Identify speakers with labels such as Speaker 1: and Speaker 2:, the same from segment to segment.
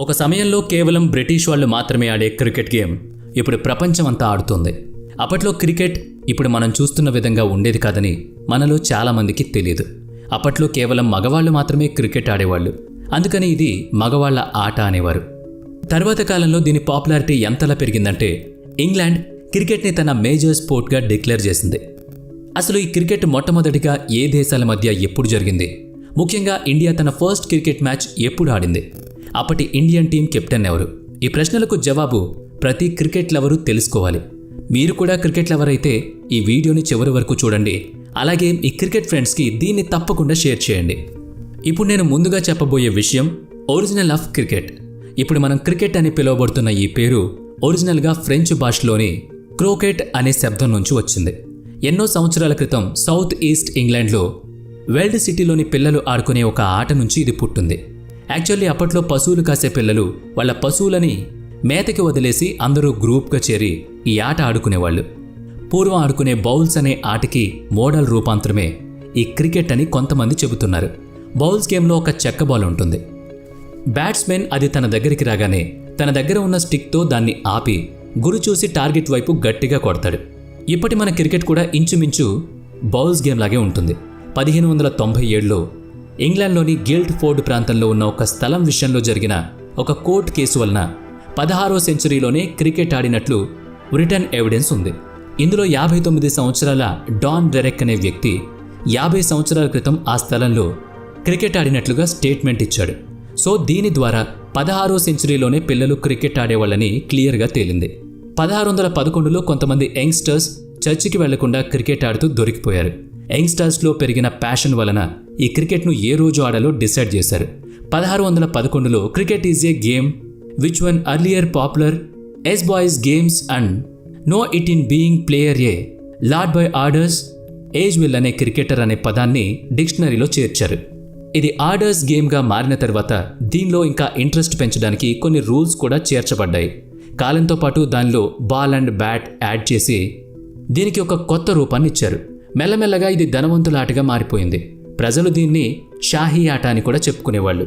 Speaker 1: ఒక సమయంలో కేవలం బ్రిటిష్ వాళ్ళు మాత్రమే ఆడే క్రికెట్ గేమ్ ఇప్పుడు ప్రపంచం అంతా ఆడుతోంది. అప్పట్లో క్రికెట్ ఇప్పుడు మనం చూస్తున్న విధంగా ఉండేది కాదని మనలో చాలామందికి తెలియదు. అప్పట్లో కేవలం మగవాళ్ళు మాత్రమే క్రికెట్ ఆడేవాళ్ళు. అందుకని ఇది మగవాళ్ల ఆట అనేవారు. తర్వాత కాలంలో దీని పాపులారిటీ ఎంతలా పెరిగిందంటే ఇంగ్లాండ్ క్రికెట్ని తన మేజర్ స్పోర్ట్గా డిక్లేర్ చేసింది. అసలు ఈ క్రికెట్ మొట్టమొదటిగా ఏ దేశాల మధ్య ఎప్పుడు జరిగింది? ముఖ్యంగా ఇండియా తన ఫస్ట్ క్రికెట్ మ్యాచ్ ఎప్పుడు ఆడింది? అప్పటి ఇండియన్ టీం కెప్టెన్ ఎవరు? ఈ ప్రశ్నలకు జవాబు ప్రతి క్రికెట్ లవరు తెలుసుకోవాలి. మీరు కూడా క్రికెట్ లవర్ అయితే ఈ వీడియోని చివరి వరకు చూడండి. అలాగే ఈ క్రికెట్ ఫ్రెండ్స్కి దీన్ని తప్పకుండా షేర్ చేయండి. ఇప్పుడు నేను ముందుగా చెప్పబోయే విషయం ఒరిజినల్ ఆఫ్ క్రికెట్. ఇప్పుడు మనం క్రికెట్ అని పిలువబడుతున్న ఈ పేరు ఒరిజినల్గా ఫ్రెంచ్ భాషలోని క్రోకెట్ అనే శబ్దం నుంచి వచ్చింది. ఎన్నో సంవత్సరాల క్రితం సౌత్ ఈస్ట్ ఇంగ్లాండ్లో వెల్డ్ సిటీలోని పిల్లలు ఆడుకునే ఒక ఆట నుంచి ఇది పుట్టింది. యాక్చువల్లీ అప్పట్లో పశువులు కాసే పిల్లలు వాళ్ళ పశువులని మేతకి వదిలేసి అందరూ గ్రూప్గా చేరి ఈ ఆట ఆడుకునేవాళ్ళు. పూర్వం ఆడుకునే బౌల్స్ అనే ఆటకి మోడల్ రూపాంతరమే ఈ క్రికెట్ అని కొంతమంది చెబుతున్నారు. బౌల్స్ గేమ్లో ఒక చెక్క బాల్ ఉంటుంది. బ్యాట్స్మెన్ అది తన దగ్గరికి రాగానే తన దగ్గర ఉన్న స్టిక్తో దాన్ని ఆపి గురి చూసి టార్గెట్ వైపు గట్టిగా కొడతాడు. ఇప్పటి మన క్రికెట్ కూడా ఇంచుమించు బౌల్స్ గేమ్ లాగే ఉంటుంది. 1597లో ఇంగ్లాండ్లోని గిల్డ్ ఫోర్డ్ ప్రాంతంలో ఉన్న ఒక స్థలం విషయంలో జరిగిన ఒక కోర్టు కేసు వలన 16వ సెంచరీలోనే క్రికెట్ ఆడినట్లు రిటర్న్ ఎవిడెన్స్ ఉంది. ఇందులో 59 సంవత్సరాల డాన్ డెరెక్ అనే వ్యక్తి 50 సంవత్సరాల క్రితం ఆ స్థలంలో క్రికెట్ ఆడినట్లుగా స్టేట్మెంట్ ఇచ్చాడు. సో దీని ద్వారా 16వ సెంచరీలోనే పిల్లలు క్రికెట్ ఆడేవాళ్ళని క్లియర్గా తేలింది. 1611లో కొంతమంది యంగ్స్టర్స్ చర్చికి వెళ్లకుండా క్రికెట్ ఆడుతూ దొరికిపోయారు. యంగ్స్టర్స్లో పెరిగిన ప్యాషన్ వలన ఈ క్రికెట్ను ఏ రోజు ఆడాలో డిసైడ్ చేశారు. 1611లో cricket is a game which one earlier popular as boys games and no it in being player a lord by orders age will అనే క్రికెటర్ అనే పదాన్ని డిక్షనరీలో చేర్చారు. ఇది ఆర్డర్స్ గేమ్గా మారిన తర్వాత దీనిలో ఇంకా ఇంట్రెస్ట్ పెంచడానికి కొన్ని రూల్స్ కూడా చేర్చబడ్డాయి. కాలంతో పాటు దానిలో బాల్ అండ్ బ్యాట్ యాడ్ చేసి దీనికి ఒక కొత్త రూపాన్ని ఇచ్చారు. మెల్లమెల్లగా ఇది ధనవంతుల ఆటగా మారిపోయింది. ప్రజలు దీన్ని షాహీ ఆట అని కూడా చెప్పుకునేవాళ్ళు.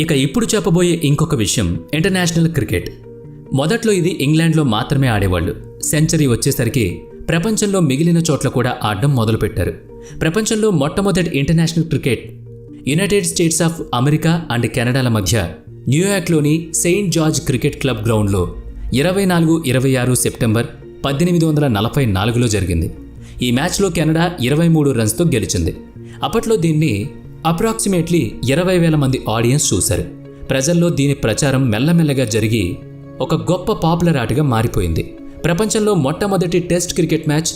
Speaker 1: ఇక ఇప్పుడు చెప్పబోయే ఇంకొక విషయం ఇంటర్నేషనల్ క్రికెట్. మొదట్లో ఇది ఇంగ్లాండ్లో మాత్రమే ఆడేవాళ్ళు. సెంచరీ వచ్చేసరికి ప్రపంచంలో మిగిలిన చోట్ల కూడా ఆడడం మొదలుపెట్టారు. ప్రపంచంలో మొట్టమొదటి international cricket United States of America and కెనడాల మధ్య న్యూయార్క్లోని సెయింట్ జార్జ్ క్రికెట్ క్లబ్ గ్రౌండ్లో 24-26 సెప్టెంబర్ 1844లో జరిగింది. ఈ మ్యాచ్లో కెనడా 23 రన్స్తో గెలిచింది. అప్పట్లో దీన్ని అప్రాక్సిమేట్లీ 20,000 మంది ఆడియన్స్ చూశారు. ప్రజల్లో దీని ప్రచారం మెల్లమెల్లగా జరిగి ఒక గొప్ప పాపులర్ ఆటగా మారిపోయింది. ప్రపంచంలో మొట్టమొదటి టెస్ట్ క్రికెట్ మ్యాచ్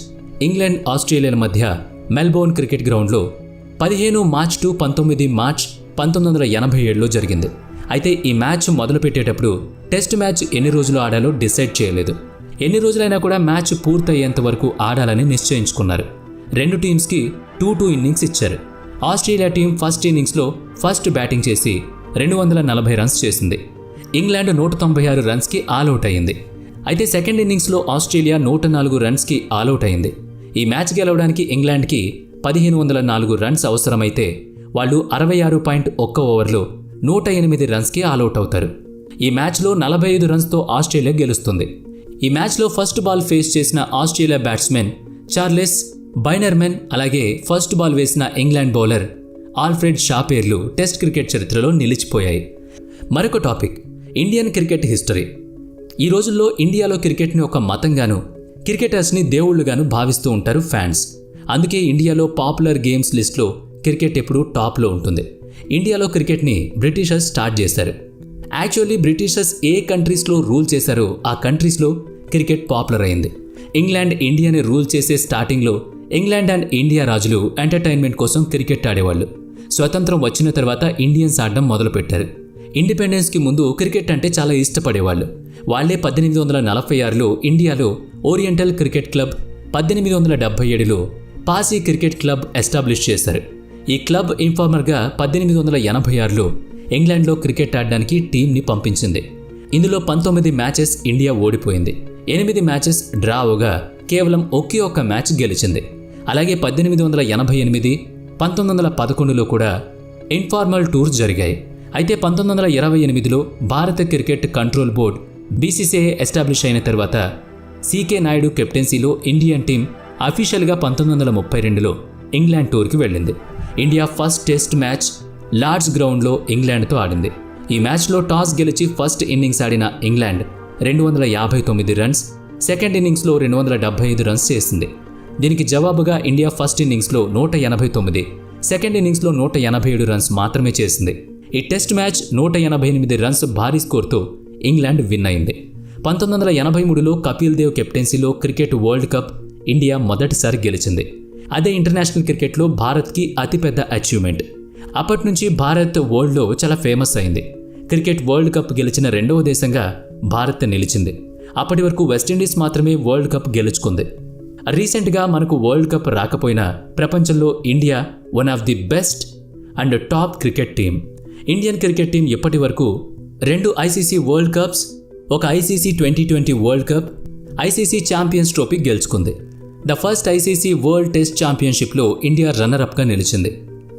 Speaker 1: ఇంగ్లాండ్ ఆస్ట్రేలియాల మధ్య మెల్బోర్న్ క్రికెట్ గ్రౌండ్లో 15 మార్చ్ టు 19 మార్చ్ 1987లో జరిగింది. అయితే ఈ మ్యాచ్ మొదలుపెట్టేటప్పుడు టెస్ట్ మ్యాచ్ ఎన్ని రోజులు ఆడాలో డిసైడ్ చేయలేదు. ఎన్ని రోజులైనా కూడా మ్యాచ్ పూర్తయ్యేంత వరకు ఆడాలని నిశ్చయించుకున్నారు. రెండు టీమ్స్కి 2-2 ఇన్నింగ్స్ ఇచ్చారు. ఆస్ట్రేలియా టీం ఫస్ట్ ఇన్నింగ్స్లో ఫస్ట్ బ్యాటింగ్ చేసి 240 రన్స్ చేసింది. ఇంగ్లాండ్ 196 రన్స్కి ఆల్అవుట్ అయింది. అయితే సెకండ్ ఇన్నింగ్స్లో ఆస్ట్రేలియా 104 రన్స్కి ఆల్అవుట్ అయింది. ఈ మ్యాచ్ గెలవడానికి ఇంగ్లాండ్కి 1504 రన్స్ అవసరమైతే వాళ్ళు 66.1 ఓవర్లో 108 రన్స్కి ఆల్అవుట్ అవుతారు. ఈ మ్యాచ్లో 45 రన్స్తో ఆస్ట్రేలియా గెలుస్తుంది. ఈ మ్యాచ్లో ఫస్ట్ బాల్ ఫేస్ చేసిన ఆస్ట్రేలియా బ్యాట్స్మెన్ చార్లెస్ బైనర్మెన్, అలాగే ఫస్ట్ బాల్ వేసిన ఇంగ్లాండ్ బౌలర్ ఆల్ఫ్రెడ్ షా పేర్లు టెస్ట్ క్రికెట్ చరిత్రలో నిలిచిపోయాయి. మరొక టాపిక్ ఇండియన్ క్రికెట్ హిస్టరీ. ఈ రోజుల్లో ఇండియాలో క్రికెట్ని ఒక మతంగాను, క్రికెటర్స్ని దేవుళ్లుగాను భావిస్తూ ఉంటారు ఫ్యాన్స్. అందుకే ఇండియాలో పాపులర్ గేమ్స్ లిస్ట్లో క్రికెట్ ఎప్పుడూ టాప్లో ఉంటుంది. ఇండియాలో క్రికెట్ని బ్రిటిషర్స్ స్టార్ట్ చేశారు. యాక్చువల్లీ బ్రిటిషర్స్ ఏ కంట్రీస్లో రూల్ చేశారో ఆ కంట్రీస్లో క్రికెట్ పాపులర్ అయింది. ఇంగ్లాండ్ ఇండియాని రూల్ చేసే స్టార్టింగ్లో ఇంగ్లాండ్ అండ్ ఇండియా రాజులు ఎంటర్టైన్మెంట్ కోసం క్రికెట్ ఆడేవాళ్ళు. స్వతంత్రం వచ్చిన తర్వాత ఇండియన్స్ ఆడడం మొదలుపెట్టారు. ఇండిపెండెన్స్కి ముందు క్రికెట్ అంటే చాలా ఇష్టపడేవాళ్ళు. వాళ్లే 1846లో ఇండియాలో ఓరియంటల్ క్రికెట్ క్లబ్, 1877లో పాసీ క్రికెట్ క్లబ్ ఎస్టాబ్లిష్ చేశారు. ఈ క్లబ్ ఇన్ఫార్మర్గా 1886లో ఇంగ్లాండ్లో క్రికెట్ ఆడడానికి టీంని పంపించింది. ఇందులో 19 మ్యాచెస్ ఇండియా ఓడిపోయింది. 8 మ్యాచెస్ డ్రా అవగా కేవలం ఒకే ఒక్క మ్యాచ్ గెలిచింది. అలాగే 1888, 1911లో కూడా ఇన్ఫార్మల్ టూర్స్ జరిగాయి. అయితే 1928లో భారత cricket control board BCCI establish అయిన తర్వాత సీకే నాయుడు కెప్టెన్సీలో ఇండియన్ టీం అఫీషియల్గా 1932లో ఇంగ్లాండ్ టూర్కి వెళ్ళింది. India first test match Lord's గ్రౌండ్లో ఇంగ్లాండ్తో ఆడింది. ఈ మ్యాచ్లో టాస్ గెలిచి ఫస్ట్ ఇన్నింగ్స్ ఆడిన ఇంగ్లాండ్ 259 రన్స్, సెకండ్ ఇన్నింగ్స్లో 275 రన్స్ చేసింది. దీనికి జవాబుగా ఇండియా ఫస్ట్ ఇన్నింగ్స్లో 189, సెకండ్ ఇన్నింగ్స్లో 187 రన్స్ మాత్రమే చేసింది. ఈ టెస్ట్ మ్యాచ్ 188 రన్స్ భారీ స్కోర్తో ఇంగ్లాండ్ విన్ అయింది. 1983లో కపిల్ దేవ్ కెప్టెన్సీలో క్రికెట్ వరల్డ్ కప్ ఇండియా మొదటిసారి గెలిచింది. అదే ఇంటర్నేషనల్ క్రికెట్లో భారత్కి అతిపెద్ద అచీవ్మెంట్. అప్పటి నుంచి భారత్ వరల్డ్లో చాలా ఫేమస్ అయింది. క్రికెట్ వరల్డ్ కప్ గెలిచిన రెండవ దేశంగా భారత్ నిలిచింది. అప్పటి వరకు వెస్టిండీస్ మాత్రమే వరల్డ్ కప్ గెలుచుకుంది. రీసెంట్గా మనకు వరల్డ్ కప్ రాకపోయినా ప్రపంచంలో India one of the best and top cricket team. Indian cricket team ఇప్పటి వరకు 2 ఐసీసీ వరల్డ్ కప్స్, ఒక ICC 2020 world cup, ICC champions trophy గెలుచుకుంది. The first ICC world test ఛాంపియన్షిప్లో ఇండియా రన్నర్ అప్గా నిలిచింది.